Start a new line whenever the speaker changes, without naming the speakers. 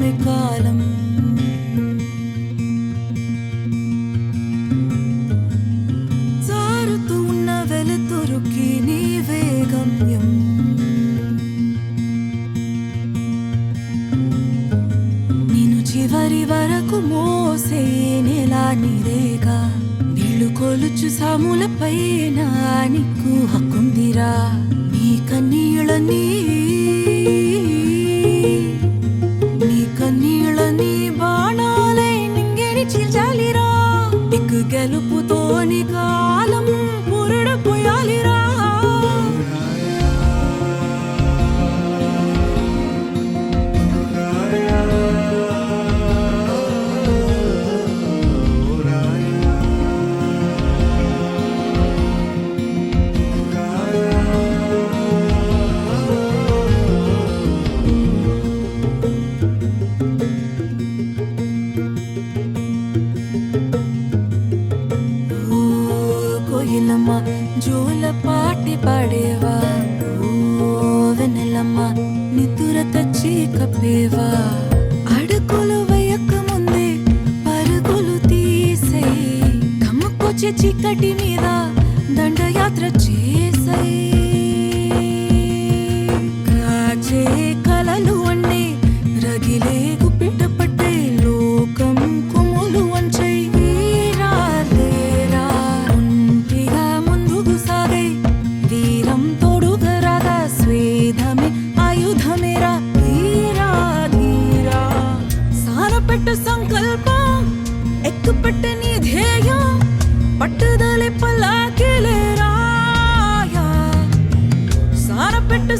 స్వేదమే కాలం జారుతూ ఉన్న వెలుతురుకి నీవే గమ్యం నేను చివరి వరకు మోసే నెలా నీరేగా నీళ్లు కొలుచు సాములపైన నీకు హక్కుందిరా నీ కన్నీళ్ళని బాణాలై నింగిని చీల్చాలిరా దిక్కు గెలుపుతోని కాలం పురుడు పోయాలిరా జోల పాటి పాడేవా ఓ వెన్నెలమ్మ నితుర తెచ్చి కప్పేవా అడుగులు వేయక ముందే పరుగులు తీసే కమ్ముకొచ్చే చీకటి మీద దండయాత్ర చేసే కాచే కలలు అన్నీ రగిలే గుప్పిట పట్టే లోకం కొమ్ములు వంచై సంకల్పం ఎక్కుపెట్ట నీ ధ్యేయం పట్టుదల పల్లాకిలేరా సారపెట్టు